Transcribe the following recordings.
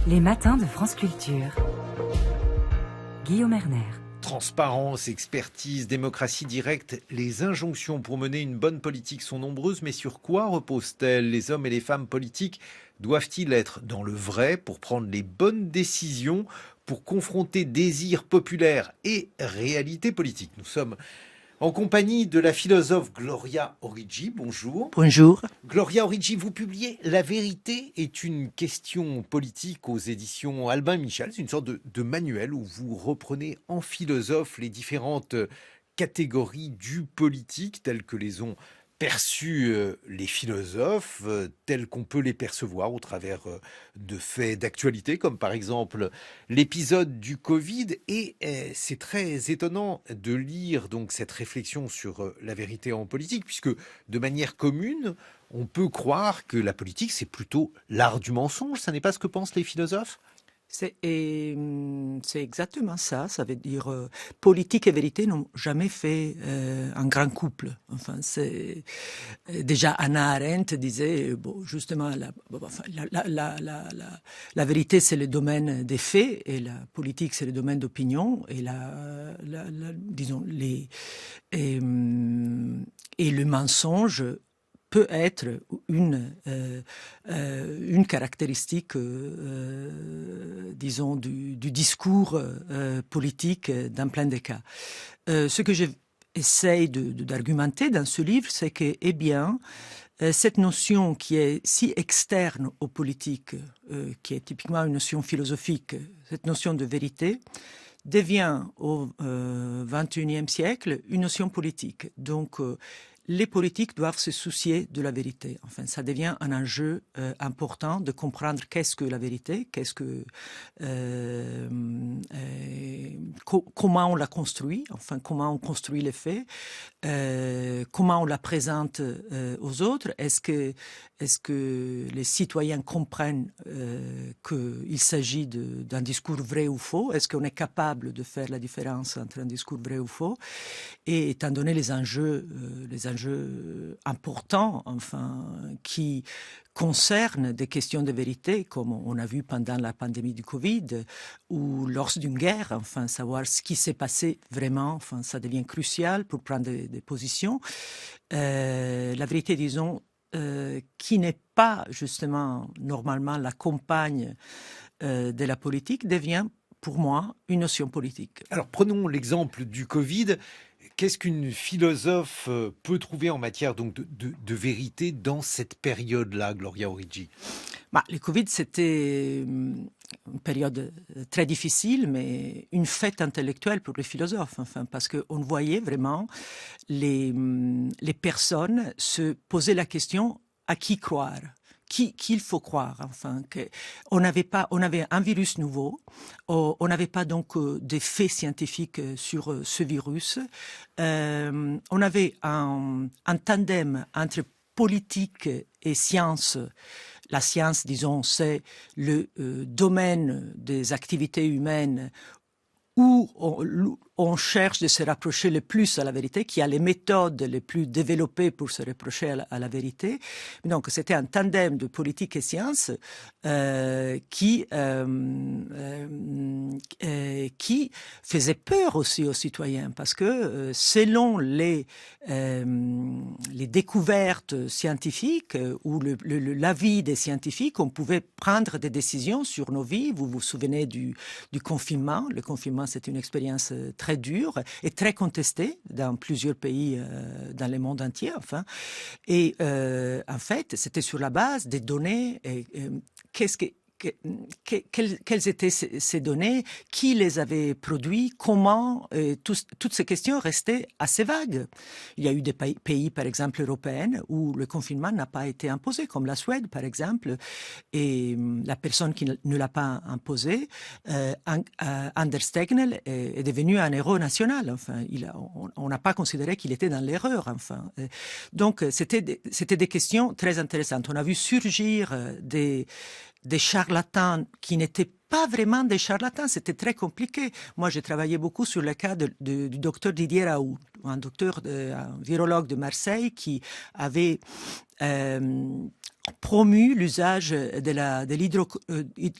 Les matins de France Culture. Guillaume Erner. Transparence, expertise, démocratie directe, les injonctions pour mener une bonne politique sont nombreuses, mais sur quoi reposent-elles? Les hommes et les femmes politiques doivent-ils être dans le vrai pour prendre les bonnes décisions, pour confronter désir populaire et réalité politique? Nous sommes en compagnie de la philosophe Gloria Origgi. Bonjour. Bonjour. Gloria Origgi, vous publiez La vérité est une question politique aux éditions Albin Michel. C'est une sorte de manuel où vous reprenez en philosophe les différentes catégories du politique telles que les ont perçues les philosophes, telles qu'on peut les percevoir au travers de faits d'actualité, comme par exemple l'épisode du Covid. Et c'est très étonnant de lire donc cette réflexion sur la vérité en politique, puisque de manière commune, on peut croire que la politique, c'est plutôt l'art du mensonge. Ça n'est pas ce que pensent les philosophes? C'est exactement ça. Ça veut dire politique et vérité n'ont jamais fait un grand couple. Enfin, c'est déjà Hannah Arendt disait justement la vérité c'est le domaine des faits et la politique c'est le domaine d'opinion et disons et le mensonge peut être une caractéristique, disons, du discours politique dans plein de cas. Ce que j'essaye d'argumenter dans ce livre, c'est que, eh bien, cette notion qui est si externe aux politiques, qui est typiquement une notion philosophique, cette notion de vérité, devient au XXIe siècle une notion politique. Donc, les politiques doivent se soucier de la vérité. Enfin, ça devient un enjeu important de comprendre qu'est-ce que la vérité, comment on la construit, enfin comment on construit les faits, comment on la présente aux autres. Est-ce que les citoyens comprennent qu'il s'agit d'un discours vrai ou faux? Est-ce qu'on est capable de faire la différence entre un discours vrai ou faux? Et étant donné les enjeux importants, enfin, qui concernent des questions de vérité, comme on a vu pendant la pandémie du Covid, ou lors d'une guerre, enfin, savoir ce qui s'est passé vraiment, enfin, ça devient crucial pour prendre des positions. La vérité, disons, qui n'est pas justement normalement la compagne de la politique, devient pour moi une notion politique. Alors prenons l'exemple du Covid. Qu'est-ce qu'une philosophe peut trouver en matière donc de vérité dans cette période-là, Gloria Origgi? Le Covid, c'était une période très difficile, mais une fête intellectuelle pour les philosophes, enfin, parce qu'on voyait vraiment les personnes se poser la question à qui croire. Qu'il faut croire, enfin, on avait un virus nouveau, on n'avait pas donc des faits scientifiques sur ce virus, on avait un tandem entre politique et science. La science, disons, c'est le domaine des activités humaines où on cherche de se rapprocher le plus à la vérité, qui a les méthodes les plus développées pour se rapprocher à la vérité. Donc, c'était un tandem de politique et science qui faisait peur aussi aux citoyens, parce que selon les découvertes scientifiques ou l'avis des scientifiques, on pouvait prendre des décisions sur nos vies. Vous vous souvenez du confinement. Le confinement, c'est une expérience très dure et très contestée dans plusieurs pays dans le monde entier. Enfin. Et en fait, c'était sur la base des données. Quelles étaient ces données, qui les avait produits, comment, toutes ces questions restaient assez vagues. Il y a eu des pays, par exemple européens, où le confinement n'a pas été imposé, comme la Suède, par exemple, et la personne qui ne l'a pas imposé, Anders Tegnell, est devenu un héros national. Enfin, on n'a pas considéré qu'il était dans l'erreur. Enfin, donc c'était des questions très intéressantes. On a vu surgir des charlatans qui n'étaient pas vraiment des charlatans, c'était très compliqué. Moi, j'ai travaillé beaucoup sur le cas du docteur Didier Raoult, un virologue de Marseille qui avait promu l'usage de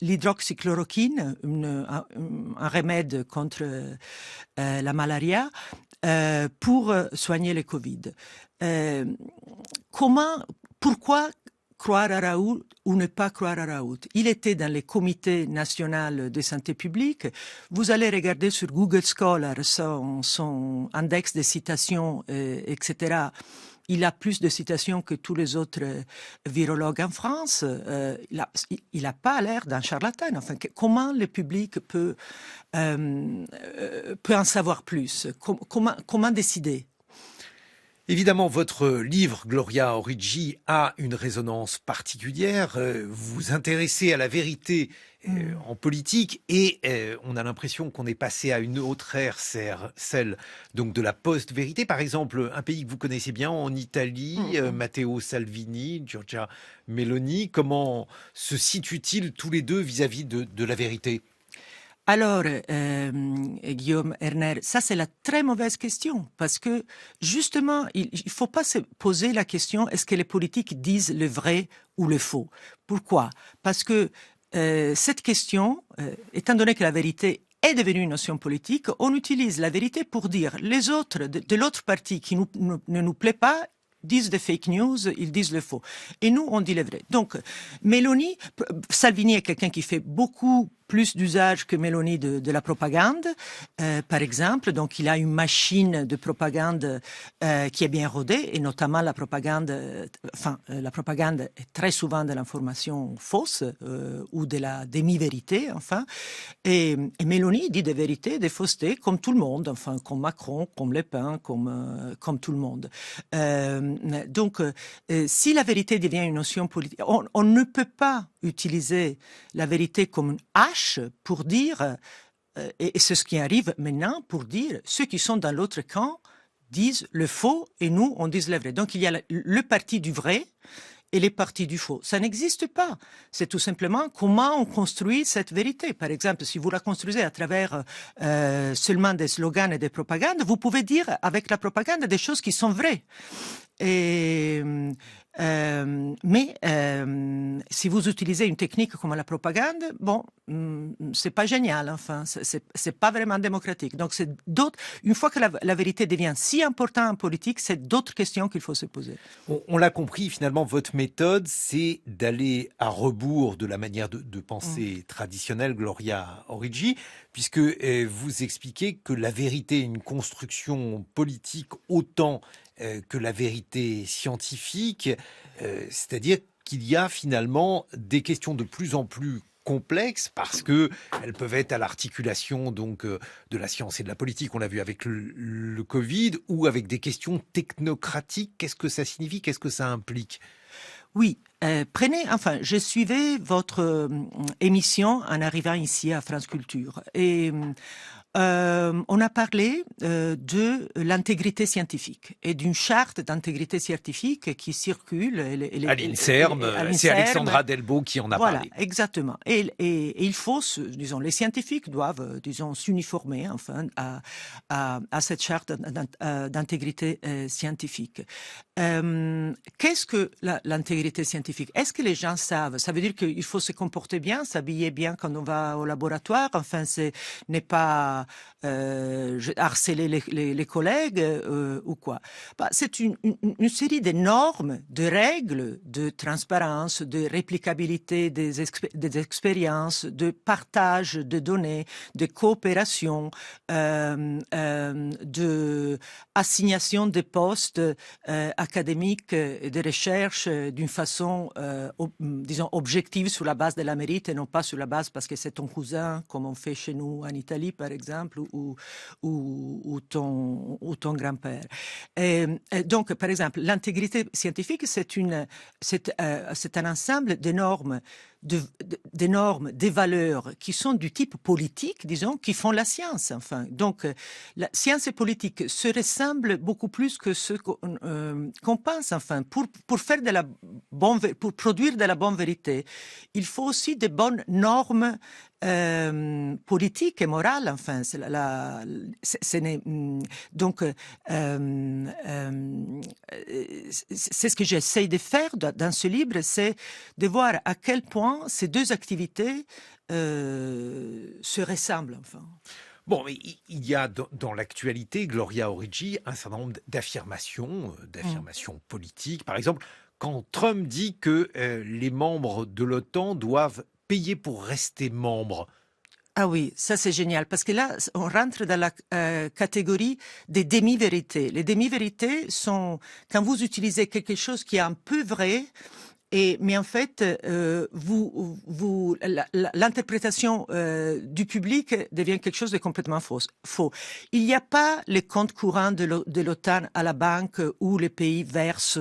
l'hydroxychloroquine, un remède contre la malaria, pour soigner le Covid. Pourquoi croire à Raoult ou ne pas croire à Raoult? Il était dans les comités nationaux de santé publique. Vous allez regarder sur Google Scholar son index de citations, etc. Il a plus de citations que tous les autres virologues en France. Il n'a pas l'air d'un charlatan. Enfin, comment le public peut en savoir plus? Comment décider? Évidemment, votre livre, Gloria Origgi, a une résonance particulière. Vous vous intéressez à la vérité en politique et on a l'impression qu'on est passé à une autre ère, celle donc de la post-vérité. Par exemple, un pays que vous connaissez bien, en Italie, Matteo Salvini, Giorgia Meloni, comment se situent-ils tous les deux vis-à-vis de la vérité ? Alors, Guillaume Erner, ça c'est la très mauvaise question, parce que justement, il ne faut pas se poser la question est-ce que les politiques disent le vrai ou le faux? Pourquoi? Parce que cette question, étant donné que la vérité est devenue une notion politique, on utilise la vérité pour dire les autres, de l'autre partie qui ne nous plaît pas, disent des fake news, ils disent le faux. Et nous, on dit le vrai. Donc, Salvini est quelqu'un qui fait beaucoup plus d'usage que Meloni de la propagande, par exemple. Donc, il a une machine de propagande qui est bien rodée, et notamment la propagande est très souvent de l'information fausse ou de la demi-vérité, enfin. Et Meloni dit des vérités, des faussetés, comme tout le monde, enfin, comme Macron, comme Le Pen, comme tout le monde. Donc, si la vérité devient une notion politique, on ne peut pas utiliser la vérité comme une hache pour dire, et c'est ce qui arrive maintenant, pour dire ceux qui sont dans l'autre camp disent le faux et nous, on dit le vrai. Donc, il y a le parti du vrai et les partis du faux. Ça n'existe pas. C'est tout simplement comment on construit cette vérité. Par exemple, si vous la construisez à travers seulement des slogans et des propagandes, vous pouvez dire avec la propagande des choses qui sont vraies. Mais si vous utilisez une technique comme la propagande, bon, c'est pas génial. Enfin, c'est pas vraiment démocratique. Donc, c'est une fois que la vérité devient si importante en politique, c'est d'autres questions qu'il faut se poser. On l'a compris, finalement, votre méthode, c'est d'aller à rebours de la manière de penser traditionnelle, Gloria Origgi, puisque vous expliquez que la vérité est une construction politique autant que la vérité scientifique, c'est-à-dire qu'il y a finalement des questions de plus en plus complexes parce que elles peuvent être à l'articulation donc de la science et de la politique, on l'a vu avec le Covid, ou avec des questions technocratiques. Qu'est-ce que ça signifie? Qu'est-ce que ça implique? Oui, je suivais votre émission en arrivant ici à France Culture et on a parlé de l'intégrité scientifique et d'une charte d'intégrité scientifique qui circule. À l'INSERM, c'est Alexandra Delbo qui en a parlé. Voilà, exactement. Et il faut, disons, les scientifiques doivent, disons, s'uniformer enfin à cette charte d'intégrité scientifique. Qu'est-ce que l'intégrité scientifique? Est-ce que les gens savent? Ça veut dire qu'il faut se comporter bien, s'habiller bien quand on va au laboratoire. Enfin, n'est pas harceler les collègues ou quoi. C'est une série de normes, de règles de transparence, de réplicabilité des expériences, de partage de données, de coopération, de assignation des postes académiques et de recherche d'une façon, disons, objective sur la base de la mérite et non pas sur la base parce que c'est ton cousin, comme on fait chez nous en Italie, par exemple, ou ton grand-père. Et donc, par exemple, l'intégrité scientifique, c'est un ensemble de normes, des valeurs qui sont du type politique, disons, qui font la science. Enfin, donc, la science et politique se ressemblent beaucoup plus que ce qu'on pense. Enfin, pour faire pour produire de la bonne vérité, il faut aussi de bonnes normes politique et morale. Enfin, donc c'est ce que j'essaye de faire dans ce livre, c'est de voir à quel point ces deux activités se ressemblent. Enfin. Bon, mais il y a dans l'actualité, Gloria Origi, un certain nombre d'affirmations politiques. Par exemple, quand Trump dit que les membres de l'OTAN doivent payer pour rester membres. Ah oui, ça c'est génial, parce que là, on rentre dans la catégorie des demi-vérités. Les demi-vérités sont quand vous utilisez quelque chose qui est un peu vrai, mais en fait, l'interprétation du public devient quelque chose de complètement faux. Il n'y a pas les comptes courants de l'OTAN à la banque où les pays versent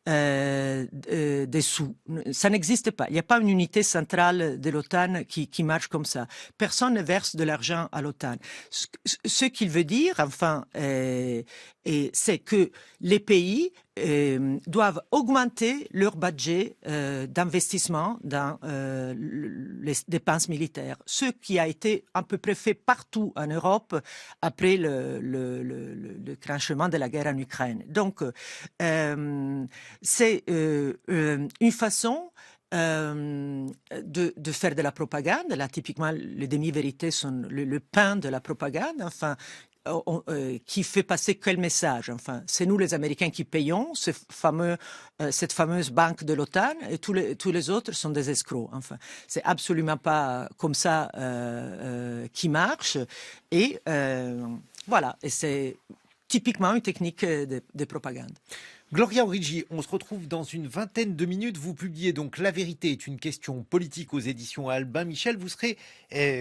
des sous. Ça n'existe pas. Il n'y a pas une unité centrale de l'OTAN qui marche comme ça. Personne ne verse de l'argent à l'OTAN. Ce qu'il veut dire, enfin, c'est que les pays doivent augmenter leur budget d'investissement dans les dépenses militaires, ce qui a été à peu près fait partout en Europe après le tranchement de la guerre en Ukraine. Donc, c'est une façon de faire de la propagande. Là, typiquement, les demi-vérités sont le pain de la propagande. Enfin, qui fait passer quel message? Enfin, c'est nous les Américains qui payons cette fameuse banque de l'OTAN et tous les autres sont des escrocs. Enfin, c'est absolument pas comme ça qui marche. Et voilà, et c'est typiquement une technique de propagande. Gloria Origi, on se retrouve dans une vingtaine de minutes. Vous publiez donc La vérité est une question politique aux éditions Albin Michel. Vous serez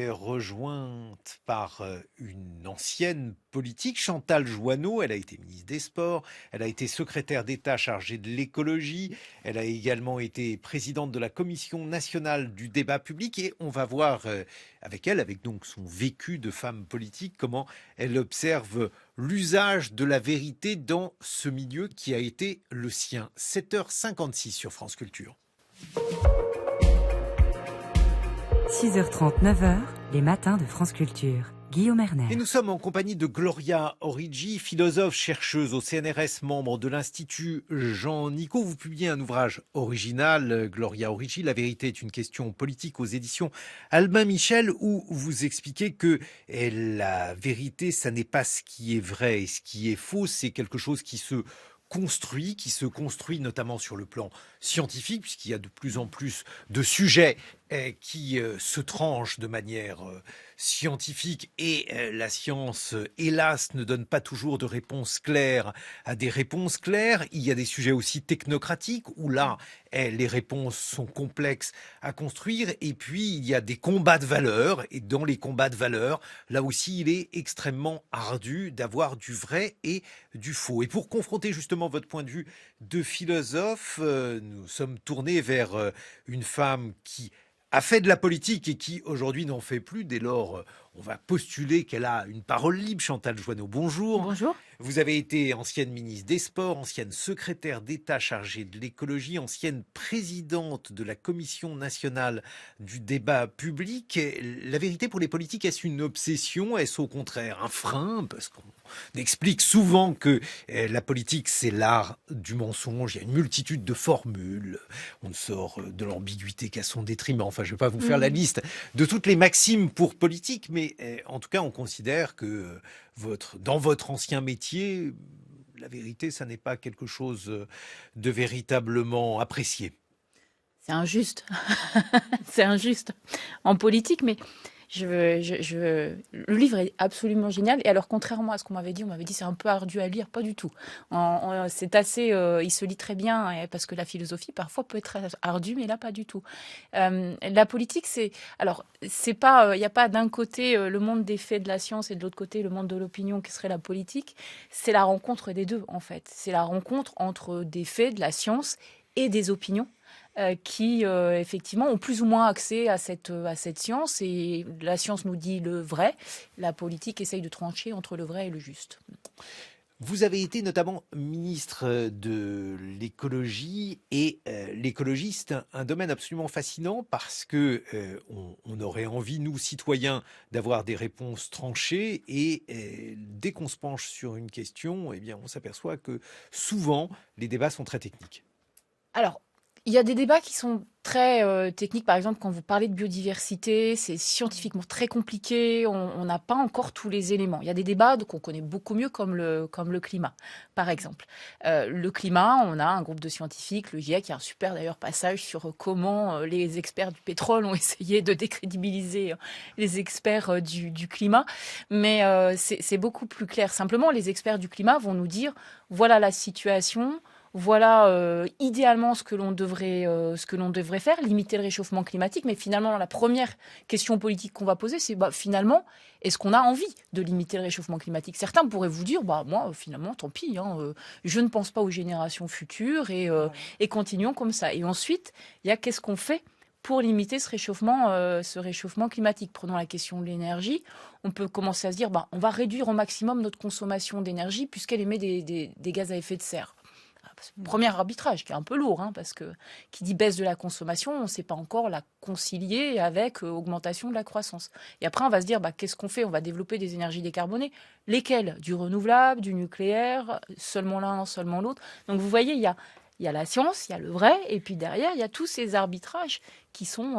rejointe par une ancienne politique, Chantal Joanneau. Elle a été ministre des Sports, elle a été secrétaire d'État chargée de l'écologie, elle a également été présidente de la Commission nationale du débat public et on va voir avec elle, avec donc son vécu de femme politique, comment elle observe l'usage de la vérité dans ce milieu qui a été le sien. 7h56 sur France Culture. 6h30, 9h, les matins de France Culture. Guillaume Erner. Et nous sommes en compagnie de Gloria Origi, philosophe, chercheuse au CNRS, membre de l'Institut Jean Nicot. Vous publiez un ouvrage original, Gloria Origi, La vérité est une question politique aux éditions Albin Michel, où vous expliquez que la vérité, ça n'est pas ce qui est vrai et ce qui est faux, c'est quelque chose qui se construit notamment sur le plan scientifique, puisqu'il y a de plus en plus de sujets qui se tranchent de manière scientifique et la science, hélas, ne donne pas toujours de réponses claires à des réponses claires. Il y a des sujets aussi technocratiques où là, les réponses sont complexes à construire. Et puis, il y a des combats de valeurs. Et dans les combats de valeurs, là aussi, il est extrêmement ardu d'avoir du vrai et du faux. Et pour confronter justement votre point de vue de philosophe, nous sommes tournés vers une femme qui a fait de la politique et qui aujourd'hui n'en fait plus. Dès lors, on va postuler qu'elle a une parole libre. Chantal Joanneau, bonjour. Bonjour. Vous avez été ancienne ministre des Sports, ancienne secrétaire d'État chargée de l'écologie, ancienne présidente de la Commission nationale du débat public. La vérité pour les politiques, est-ce une obsession? Est-ce au contraire un frein? Parce qu'on explique souvent que la politique, c'est l'art du mensonge. Il y a une multitude de formules. On ne sort de l'ambiguïté qu'à son détriment. Enfin, je ne vais pas vous faire la liste de toutes les maximes pour politique, mais en tout cas, on considère que dans votre ancien métier, la vérité, ça n'est pas quelque chose de véritablement apprécié. C'est injuste. C'est injuste en politique, mais le livre est absolument génial. Et alors, contrairement à ce qu'on m'avait dit, on m'avait dit c'est un peu ardu à lire, pas du tout. C'est assez, il se lit très bien parce que la philosophie parfois peut être ardue, mais là pas du tout. La politique, c'est pas, il n'y a pas d'un côté le monde des faits de la science et de l'autre côté le monde de l'opinion qui serait la politique. C'est la rencontre des deux en fait. C'est la rencontre entre des faits de la science et des opinions. Qui effectivement ont plus ou moins accès à cette science, et la science nous dit le vrai, la politique essaye de trancher entre le vrai et le juste. Vous avez été notamment ministre de l'écologie et l'écologie, c'est un domaine absolument fascinant parce que on aurait envie, nous citoyens, d'avoir des réponses tranchées et dès qu'on se penche sur une question, eh bien, on s'aperçoit que souvent les débats sont très techniques. Alors, il y a des débats qui sont très techniques. Par exemple, quand vous parlez de biodiversité, c'est scientifiquement très compliqué. On n'a pas encore tous les éléments. Il y a des débats qu'on connaît beaucoup mieux, comme le climat, par exemple. Le climat, on a un groupe de scientifiques, le GIEC, qui a un super d'ailleurs passage sur comment les experts du pétrole ont essayé de décrédibiliser les experts du climat. Mais c'est beaucoup plus clair. Simplement, les experts du climat vont nous dire, voilà la situation. Voilà idéalement ce que l'on devrait faire, limiter le réchauffement climatique. Mais finalement, la première question politique qu'on va poser, c'est finalement, est-ce qu'on a envie de limiter le réchauffement climatique? Certains pourraient vous dire, moi, finalement, tant pis, je ne pense pas aux générations futures et continuons comme ça. Et ensuite, il y a qu'est-ce qu'on fait pour limiter ce réchauffement climatique. Prenons la question de l'énergie. On peut commencer à se dire, on va réduire au maximum notre consommation d'énergie puisqu'elle émet des gaz à effet de serre. Premier arbitrage qui est un peu lourd, parce que qui dit baisse de la consommation, on ne sait pas encore la concilier avec augmentation de la croissance. Et après, on va se dire, qu'est-ce qu'on fait? On va développer des énergies décarbonées. Lesquelles? Du renouvelable, du nucléaire, seulement l'un, seulement l'autre. Donc vous voyez, il y a la science, il y a le vrai, et puis derrière, il y a tous ces arbitrages qui sont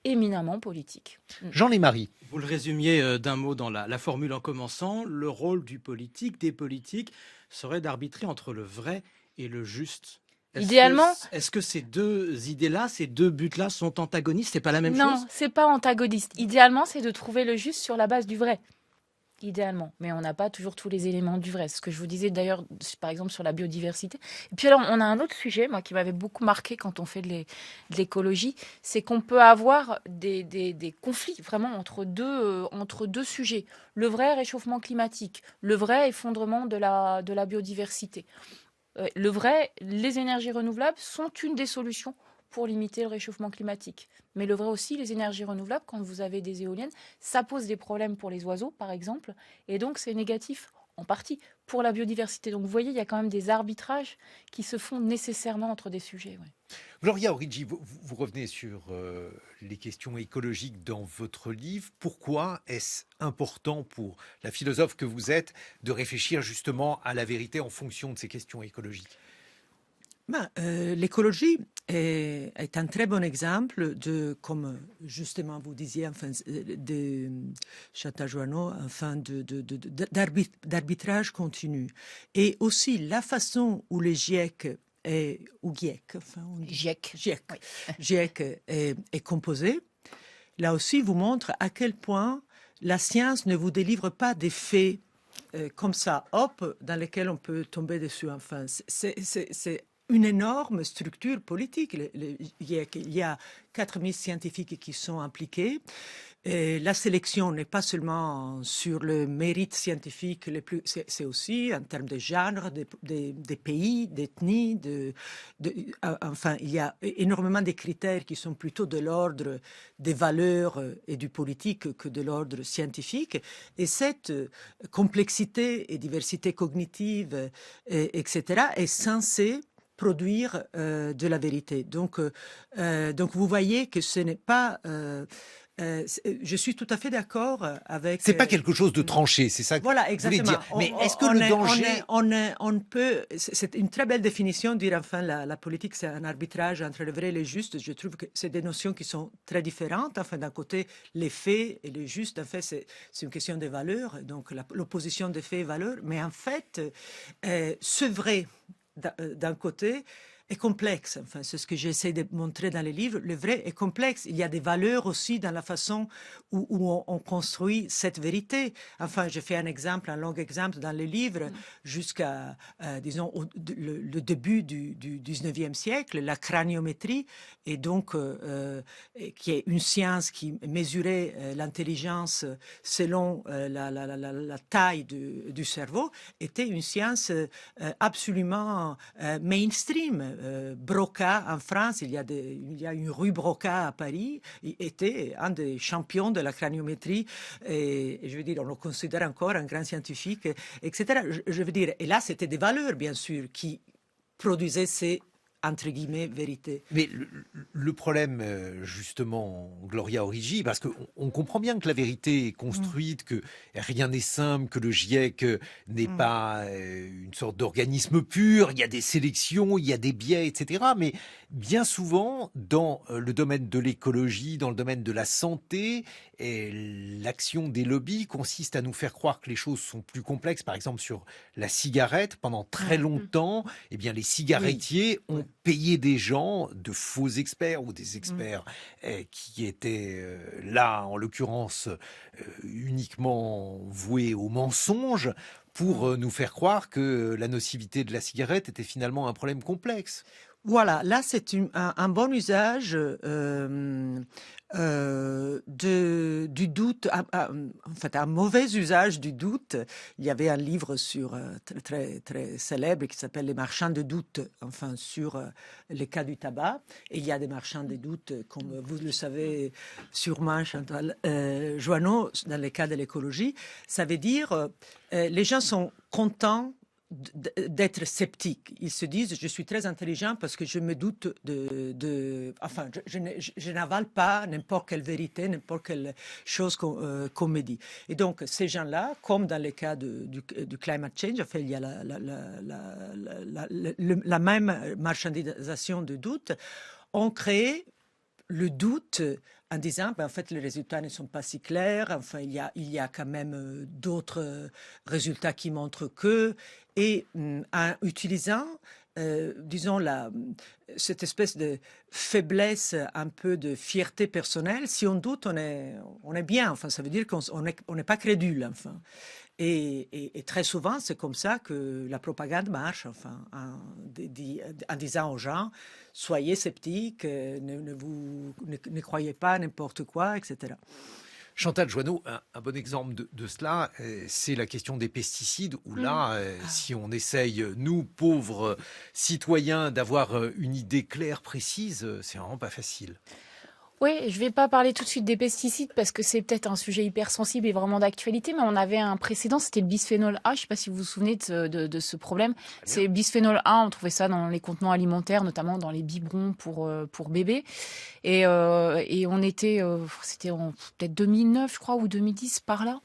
éminemment politiques. Jean Lémarie. Vous le résumiez d'un mot dans la formule en commençant, le rôle du politique, des politiques, serait d'arbitrer entre le vrai et le juste. Idéalement, est-ce que ces deux idées-là, ces deux buts-là sont antagonistes? C'est pas la même chose? Non, c'est pas antagoniste. Idéalement, c'est de trouver le juste sur la base du vrai. Idéalement, mais on n'a pas toujours tous les éléments du vrai. C'est ce que je vous disais d'ailleurs, par exemple, sur la biodiversité. Et puis alors, on a un autre sujet, moi, qui m'avait beaucoup marqué quand on fait de l'écologie, c'est qu'on peut avoir des conflits vraiment entre deux sujets. Le vrai réchauffement climatique, le vrai effondrement de la biodiversité. Le vrai, les énergies renouvelables sont une des solutions pour limiter le réchauffement climatique. Mais le vrai aussi, les énergies renouvelables, quand vous avez des éoliennes, ça pose des problèmes pour les oiseaux, par exemple, et donc c'est négatif en partie pour la biodiversité. Donc vous voyez, il y a quand même des arbitrages qui se font nécessairement entre des sujets. Ouais. Gloria Origi, vous revenez sur les questions écologiques dans votre livre. Pourquoi est-ce important pour la philosophe que vous êtes de réfléchir justement à la vérité en fonction de ces questions écologiques? L'écologie est un très bon exemple de, comme justement vous disiez, de Chantal Jouanneau, d'arbitrage continu. Et aussi la façon où les GIEC ou GIEC, GIEC est composé, là aussi vous montre à quel point la science ne vous délivre pas des faits comme ça, dans lesquels on peut tomber dessus. Enfin, c'est une énorme structure politique. Il y a 4000 scientifiques qui sont impliqués. Et la sélection n'est pas seulement sur le mérite scientifique, c'est aussi en termes de genre, des pays, d'ethnie. Enfin, il y a énormément de critères qui sont plutôt de l'ordre des valeurs et du politique que de l'ordre scientifique. Et cette complexité et diversité cognitive, etc., est censée produire de la vérité. Donc vous voyez que ce n'est pas... je suis tout à fait d'accord avec... C'est pas quelque chose de tranché, c'est ça que voilà, vous voulez exactement. dire. Mais est-ce que le danger... On peut... C'est une très belle définition de dire, enfin, la politique, c'est un arbitrage entre le vrai et le juste. Je trouve que c'est des notions qui sont très différentes. Enfin, d'un côté, les faits et le juste, en fait, c'est une question de valeurs, donc l'opposition des faits et valeurs. Mais en fait, ce vrai... d'un côté, est complexe. Enfin, c'est ce que j'essaie de montrer dans les livres. Le vrai est complexe. Il y a des valeurs aussi dans la façon où on construit cette vérité. Enfin, je fais un long exemple dans les livres jusqu'à, disons, le début du 19e siècle, la craniométrie, et donc, qui est une science qui mesurait l'intelligence selon la taille du cerveau, était une science absolument mainstream. Broca en France, il y a une rue Broca à Paris, il était un des champions de la craniométrie, et je veux dire, on le considère encore un grand scientifique, etc. Je veux dire, et là, c'était des valeurs, bien sûr, qui produisaient ces entre guillemets, vérité. Mais le problème, justement, Gloria Origi, parce qu'on comprend bien que la vérité est construite, que rien n'est simple, que le GIEC n'est pas une sorte d'organisme pur, il y a des sélections, il y a des biais, etc. Mais bien souvent, dans le domaine de l'écologie, dans le domaine de la santé, l'action des lobbies consiste à nous faire croire que les choses sont plus complexes. Par exemple, sur la cigarette, pendant très longtemps, eh bien, les cigarettiers ont payé des gens, de faux experts ou des experts qui étaient là, en l'occurrence, uniquement voués au mensonge, pour nous faire croire que la nocivité de la cigarette était finalement un problème complexe. Voilà, là c'est un bon usage du doute, en fait un mauvais usage du doute. Il y avait un livre très, très célèbre qui s'appelle Les marchands de doute, enfin sur les cas du tabac. Et il y a des marchands de doute, comme vous le savez sûrement, Chantal Joanneau, dans les cas de l'écologie. Ça veut dire les gens sont contents d'être sceptiques. Ils se disent, je suis très intelligent parce que je me doute enfin, je n'avale pas n'importe quelle vérité, n'importe quelle chose qu'on me dit. Et donc, ces gens-là, comme dans le cas du climate change, enfin, il y a la même marchandisation de doute, ont créé le doute en disant, en fait, les résultats ne sont pas si clairs. Enfin, il y a quand même d'autres résultats qui montrent que, et en utilisant, disons, cette espèce de faiblesse, un peu de fierté personnelle, si on doute, on est bien. Enfin, ça veut dire qu'on n'est pas crédule. Enfin. Et très souvent, c'est comme ça que la propagande marche, enfin, en disant aux gens, soyez sceptiques, ne croyez pas n'importe quoi, etc. Chantal Joanneau, un bon exemple de cela, c'est la question des pesticides, où là, si on essaye, nous, pauvres citoyens, d'avoir une idée claire, précise, c'est vraiment pas facile. Oui, je ne vais pas parler tout de suite des pesticides parce que c'est peut-être un sujet hyper sensible et vraiment d'actualité, mais on avait un précédent, c'était le bisphénol A. Je ne sais pas si vous vous souvenez de ce problème. C'est bisphénol A, on trouvait ça dans les contenants alimentaires, notamment dans les biberons pour bébés. Et on était, c'était en peut-être 2009, je crois, ou 2010, par là.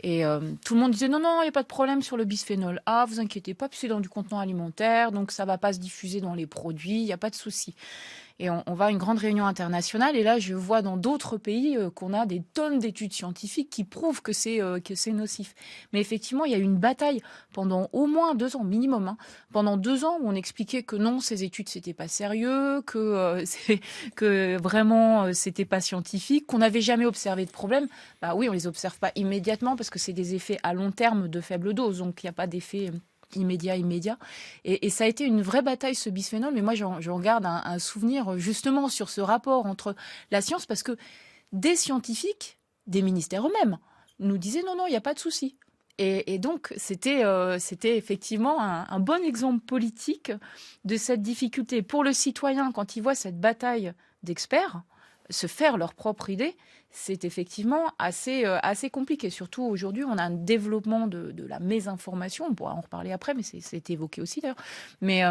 Et tout le monde disait non, il n'y a pas de problème sur le bisphénol A, vous inquiétez pas, puis c'est dans du contenant alimentaire, donc ça ne va pas se diffuser dans les produits, il n'y a pas de souci. Et on va à une grande réunion internationale, et là, je vois dans d'autres pays qu'on a des tonnes d'études scientifiques qui prouvent que c'est nocif. Mais effectivement, il y a eu une bataille pendant au moins 2 ans, minimum, hein, pendant 2 ans où on expliquait que non, ces études, c'était pas sérieux, que vraiment, c'était pas scientifique, qu'on n'avait jamais observé de problème. Bah oui, on les observe pas immédiatement parce que c'est des effets à long terme de faible dose, donc il n'y a pas d'effet immédiat. Et ça a été une vraie bataille, ce bisphénol. Mais moi, j'en garde un souvenir justement sur ce rapport entre la science, parce que des scientifiques, des ministères eux-mêmes, nous disaient non, il n'y a pas de souci. Et donc, c'était effectivement un bon exemple politique de cette difficulté pour le citoyen, quand il voit cette bataille d'experts se faire leur propre idée, c'est effectivement assez compliqué. Surtout aujourd'hui, on a un développement de la mésinformation. On pourra en reparler après, mais c'est évoqué aussi d'ailleurs. Mais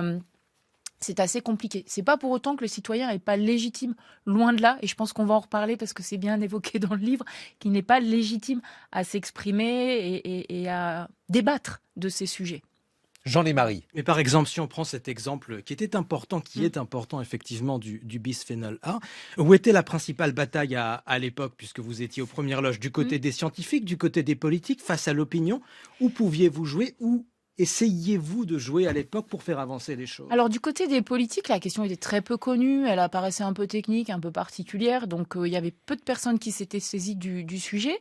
c'est assez compliqué. C'est pas pour autant que le citoyen n'est pas légitime, loin de là. Et je pense qu'on va en reparler parce que c'est bien évoqué dans le livre, qu'il n'est pas légitime à s'exprimer et à débattre de ces sujets. Jean-Lémarie. Mais par exemple, si on prend cet exemple qui est important effectivement du bisphénol A, où était la principale bataille à l'époque, puisque vous étiez aux premières loges, du côté des scientifiques, du côté des politiques, face à l'opinion? Où pouviez-vous jouer? Où essayiez-vous de jouer à l'époque pour faire avancer les choses? Alors du côté des politiques, la question était très peu connue, elle apparaissait un peu technique, un peu particulière, donc il y avait peu de personnes qui s'étaient saisies du sujet.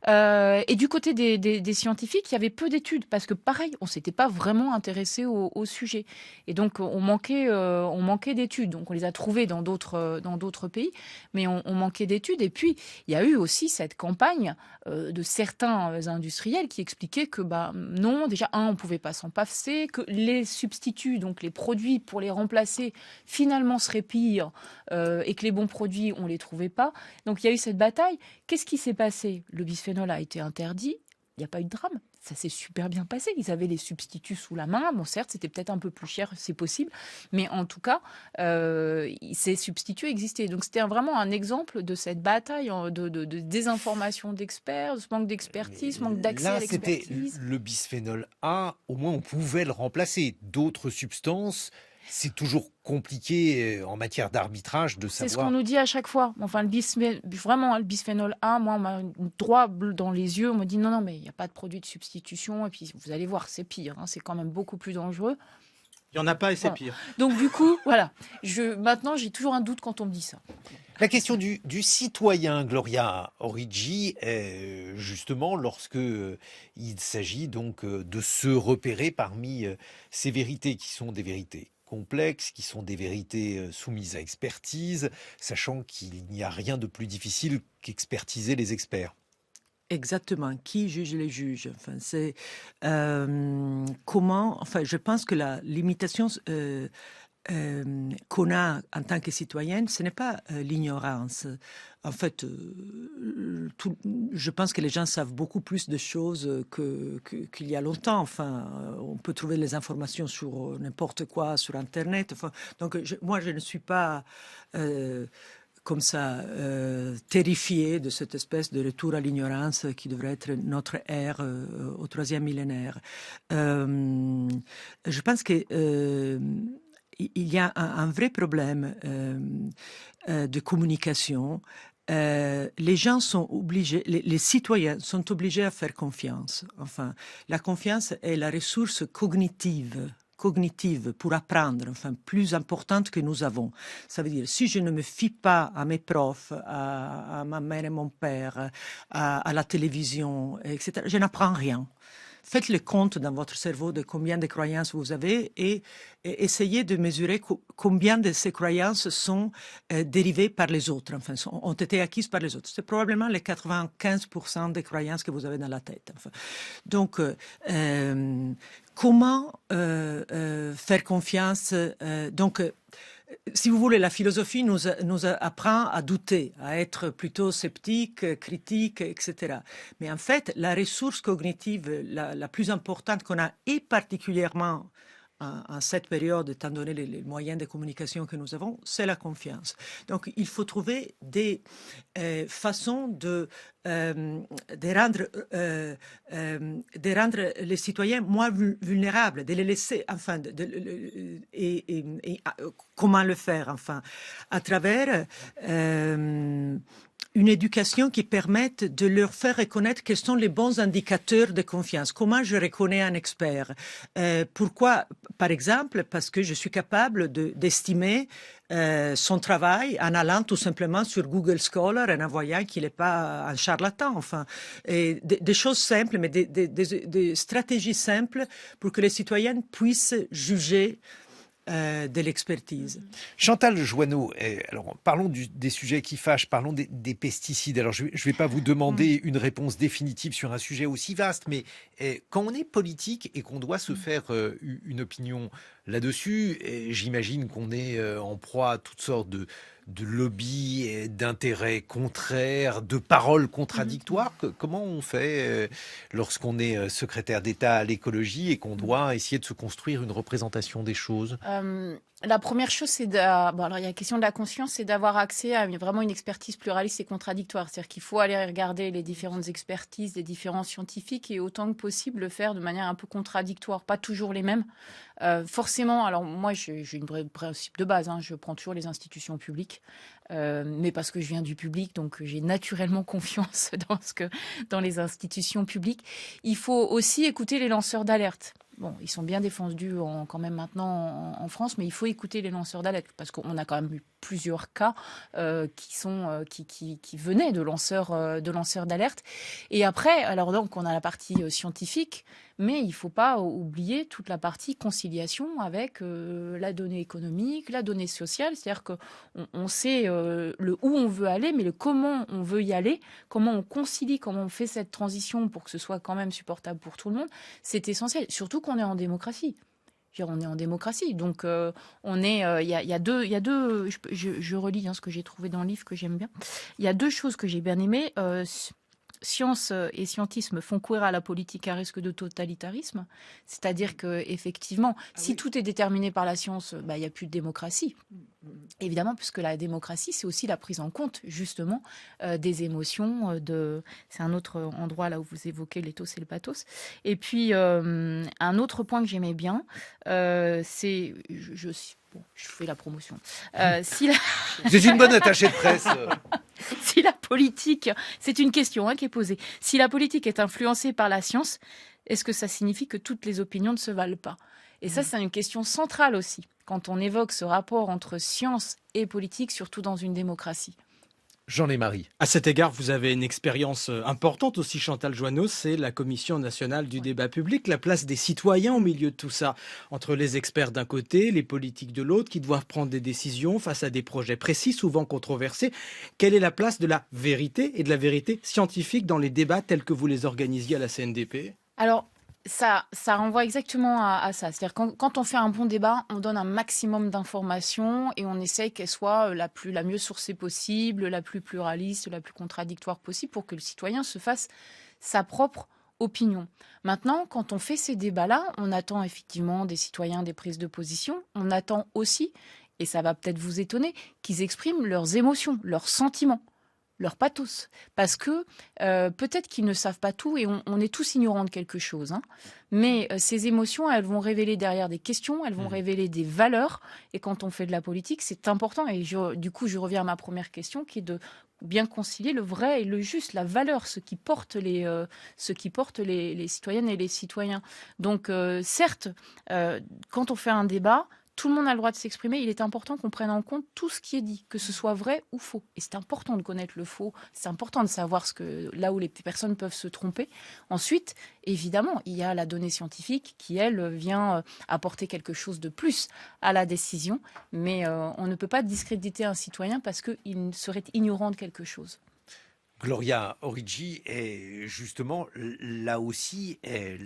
Et du côté des scientifiques, il y avait peu d'études, parce que pareil, on s'était pas vraiment intéressé au sujet. Et donc on manquait d'études, donc on les a trouvées dans d'autres pays, mais on manquait d'études. Et puis il y a eu aussi cette campagne de certains industriels qui expliquaient que non, déjà on pouvait pouvait pas s'en passer, que les substituts, donc les produits pour les remplacer, finalement seraient pires et que les bons produits, on les trouvait pas. Donc il y a eu cette bataille. Qu'est-ce qui s'est passé? Le bisphénol a été interdit. Il n'y a pas eu de drame. Ça s'est super bien passé. Ils avaient les substituts sous la main. Bon, certes, c'était peut-être un peu plus cher, c'est possible. Mais en tout cas, ces substituts existaient. Donc, c'était vraiment un exemple de cette bataille de désinformation d'experts, de ce manque d'expertise, manque d'accès à Là, c'était l'expertise. le bisphénol A. Au moins, on pouvait le remplacer. D'autres substances, c'est toujours compliqué en matière d'arbitrage de C'est ce qu'on savoir. nous dit à chaque fois. Enfin, vraiment, le bisphénol A, moi, on m'a droit dans les yeux. On me dit non, non, mais il n'y a pas de produit de substitution. Et puis, vous allez voir, c'est pire. Hein, c'est quand même beaucoup plus dangereux. Il n'y en a pas et c'est Bon. pire. Donc, du coup, voilà. Maintenant, j'ai toujours un doute quand on me dit ça. La question du citoyen, Gloria Origi, est justement lorsque il s'agit donc de se repérer parmi ces vérités qui sont des vérités complexes, qui sont des vérités soumises à expertise, sachant qu'il n'y a rien de plus difficile qu'expertiser les experts. Exactement. Qui juge les juges? Enfin, c'est comment. Enfin, je pense que la limitation qu'on a en tant que citoyenne, ce n'est pas l'ignorance. En fait, je pense que les gens savent beaucoup plus de choses qu'il y a longtemps. Enfin, on peut trouver les informations sur n'importe quoi sur Internet. Enfin, donc, moi, je ne suis pas comme ça, terrifié de cette espèce de retour à l'ignorance qui devrait être notre ère au troisième millénaire. Je pense que il y a un vrai problème de communication. Les gens sont obligés, les citoyens sont obligés à faire confiance. Enfin, la confiance est la ressource cognitive pour apprendre, enfin, plus importante que nous avons. Ça veut dire, si je ne me fie pas à mes profs, à ma mère et mon père, à la télévision, etc., je n'apprends rien. Faites le compte dans votre cerveau de combien de croyances vous avez et essayez de mesurer combien de ces croyances sont dérivées par les autres, enfin, ont été acquises par les autres. C'est probablement les 95% des croyances que vous avez dans la tête. Enfin. Donc, comment faire confiance si vous voulez, la philosophie nous apprend à douter, à être plutôt sceptique, critique, etc. Mais en fait, la ressource cognitive la plus importante qu'on a, et particulièrement en cette période, étant donné les moyens de communication que nous avons, c'est la confiance. Donc, il faut trouver des façons de rendre les citoyens moins vulnérables, de les laisser, enfin, comment le faire, enfin, à travers une éducation qui permette de leur faire reconnaître quels sont les bons indicateurs de confiance. Comment je reconnais un expert? Pourquoi? Par exemple, parce que je suis capable d'estimer son travail en allant tout simplement sur Google Scholar et en voyant qu'il n'est pas un charlatan. Enfin, et des choses simples, mais des stratégies simples pour que les citoyens puissent juger de l'expertise. Chantal Joanneau, alors parlons des sujets qui fâchent, parlons des pesticides. Alors je vais pas vous demander une réponse définitive sur un sujet aussi vaste, mais quand on est politique et qu'on doit se faire une opinion là-dessus, j'imagine qu'on est en proie à toutes sortes de lobbies, d'intérêts contraires, de paroles contradictoires. Comment on fait lorsqu'on est secrétaire d'État à l'écologie et qu'on doit essayer de se construire une représentation des choses? La première chose, c'est alors il y a la question de la conscience, c'est d'avoir accès à vraiment une expertise pluraliste et contradictoire. C'est-à-dire qu'il faut aller regarder les différentes expertises des différents scientifiques et autant que possible le faire de manière un peu contradictoire, pas toujours les mêmes. Forcément, alors moi j'ai un principe de base, je prends toujours les institutions publiques, mais parce que je viens du public, donc j'ai naturellement confiance dans les institutions publiques. Il faut aussi écouter les lanceurs d'alerte. Bon, ils sont bien défendus quand même maintenant en France, mais il faut écouter les lanceurs d'alerte parce qu'on a quand même eu plusieurs cas qui venaient de lanceurs d'alerte. Et après, alors donc on a la partie scientifique, mais il ne faut pas oublier toute la partie conciliation avec la donnée économique, la donnée sociale. C'est-à-dire qu'on sait le où on veut aller, mais le comment on veut y aller, comment on concilie, comment on fait cette transition pour que ce soit quand même supportable pour tout le monde. C'est essentiel, surtout qu'on est en démocratie. On est en démocratie, donc on est. Il y a deux. Je relis ce que j'ai trouvé dans le livre que j'aime bien. Il y a deux choses que j'ai bien aimées. Science et scientisme font courir à la politique à risque de totalitarisme, c'est-à-dire que effectivement, si tout est déterminé par la science, il n'y a plus de démocratie. Évidemment, puisque la démocratie, c'est aussi la prise en compte justement des émotions. C'est un autre endroit là où vous évoquez l'éthos et le pathos. Et puis un autre point que j'aimais bien, c'est je fais la promotion. C'est une bonne attachée de presse. Si la politique, c'est une question qui est posée, si la politique est influencée par la science, est-ce que ça signifie que toutes les opinions ne se valent pas? Et ça, c'est une question centrale aussi, quand on évoque ce rapport entre science et politique, surtout dans une démocratie. Jean-Marie. À cet égard, vous avez une expérience importante aussi, Chantal Joanneau, c'est la Commission nationale du débat public, la place des citoyens au milieu de tout ça, entre les experts d'un côté, les politiques de l'autre, qui doivent prendre des décisions face à des projets précis, souvent controversés. Quelle est la place de la vérité et de la vérité scientifique dans les débats tels que vous les organisiez à la CNDP? Alors, ça renvoie exactement à ça. C'est-à-dire quand on fait un bon débat, on donne un maximum d'informations et on essaye qu'elles soient la mieux sourcée possible, la plus pluraliste, la plus contradictoire possible pour que le citoyen se fasse sa propre opinion. Maintenant, quand on fait ces débats-là, on attend effectivement des citoyens des prises de position. On attend aussi, et ça va peut-être vous étonner, qu'ils expriment leurs émotions, leurs sentiments, leur pathos. Parce que peut-être qu'ils ne savent pas tout et on est tous ignorants de quelque chose. Mais ces émotions, elles vont révéler derrière des questions, elles vont révéler des valeurs. Et quand on fait de la politique, c'est important. Et du coup, je reviens à ma première question qui est de bien concilier le vrai et le juste, la valeur, ce qui porte les citoyennes et les citoyens. Donc certes, quand on fait un débat, tout le monde a le droit de s'exprimer. Il est important qu'on prenne en compte tout ce qui est dit, que ce soit vrai ou faux. Et c'est important de connaître le faux. C'est important de savoir là où les personnes peuvent se tromper. Ensuite, évidemment, il y a la donnée scientifique qui, elle, vient apporter quelque chose de plus à la décision. Mais on ne peut pas discréditer un citoyen parce qu'il serait ignorant de quelque chose. Gloria Origi est justement là aussi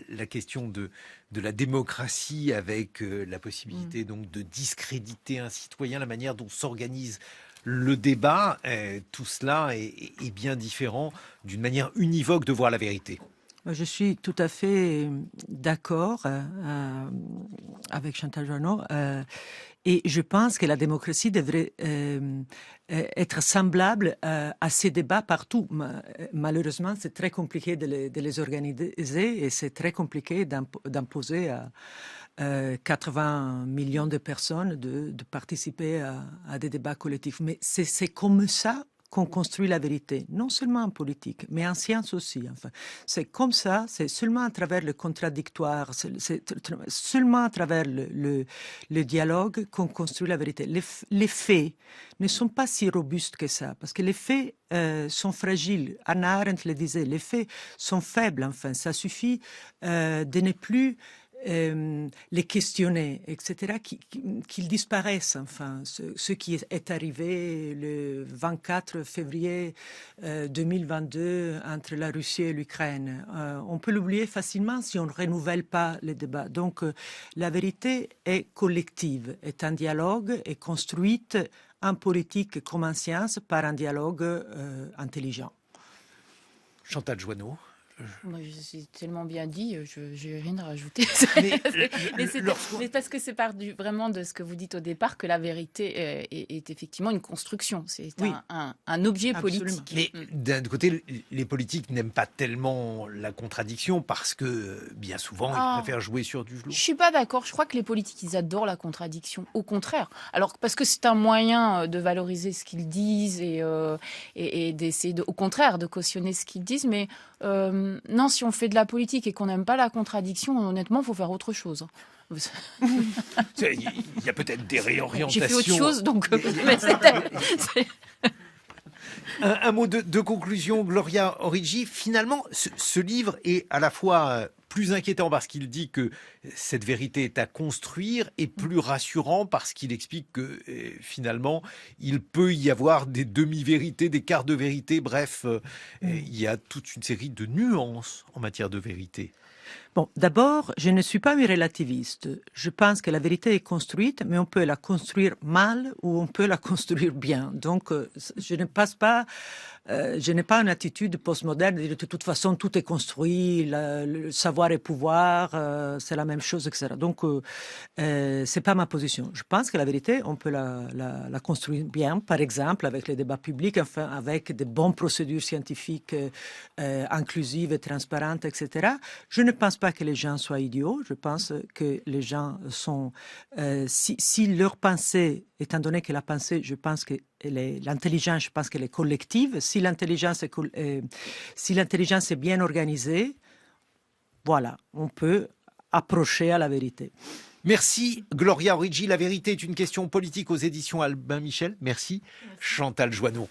la question de la démocratie avec la possibilité donc de discréditer un citoyen, la manière dont s'organise le débat. Tout cela est bien différent d'une manière univoque de voir la vérité. Je suis tout à fait d'accord avec Chantal Joanneau. Et je pense que la démocratie devrait être semblable à ces débats partout. Malheureusement, c'est très compliqué de les organiser et c'est très compliqué d'imposer à 80 millions de personnes de participer à des débats collectifs. Mais c'est comme ça qu'on construit la vérité, non seulement en politique, mais en science aussi. Enfin, c'est comme ça, c'est seulement à travers le contradictoire, c'est seulement à travers le dialogue qu'on construit la vérité. Les faits ne sont pas si robustes que ça, parce que les faits sont fragiles. Hannah Arendt le disait, les faits sont faibles. Enfin, ça suffit de ne plus les questionner, etc., qu'ils disparaissent. Enfin, ce qui est arrivé le 24 février 2022 entre la Russie et l'Ukraine. On peut l'oublier facilement si on ne renouvelle pas les débats. Donc, la vérité est collective, est un dialogue, est construite en politique comme en science par un dialogue intelligent. Chantal Joanneau. Moi, je suis tellement bien dit, je n'ai rien à rajouter. Mais parce que c'est vraiment de ce que vous dites au départ que la vérité est effectivement une construction. C'est un objet politique. Mais d'un côté, les politiques n'aiment pas tellement la contradiction parce que bien souvent, ils préfèrent jouer sur du velours. Je ne suis pas d'accord. Je crois que les politiques, ils adorent la contradiction. Au contraire. Alors, parce que c'est un moyen de valoriser ce qu'ils disent et d'essayer, au contraire, de cautionner ce qu'ils disent. Mais Non, si on fait de la politique et qu'on n'aime pas la contradiction, honnêtement, il faut faire autre chose. Il y a peut-être des réorientations. J'ai fait autre chose, donc... Un mot de conclusion, Gloria Origi. Finalement, ce livre est à la fois plus inquiétant parce qu'il dit que cette vérité est à construire et plus rassurant parce qu'il explique que finalement, il peut y avoir des demi-vérités, des quarts de vérité. Bref, il y a toute une série de nuances en matière de vérité. Bon, d'abord, je ne suis pas une relativiste. Je pense que la vérité est construite, mais on peut la construire mal ou on peut la construire bien. Donc, je n'ai pas une attitude postmoderne de dire de toute façon tout est construit, le savoir et pouvoir, c'est la même chose, etc. Donc, c'est pas ma position. Je pense que la vérité, on peut la construire bien, par exemple avec les débats publics, enfin avec de bonnes procédures scientifiques inclusives et transparentes, etc. Je ne pense pas que les gens soient idiots. Je pense que les gens sont, si leur pensée, étant donné que la pensée, je pense que l'intelligence, je pense qu'elle est collective. Si l'intelligence est bien organisée, voilà, on peut approcher à la vérité. Merci Gloria Origi. La vérité est une question politique aux éditions Albin Michel. Merci Chantal Joanneau.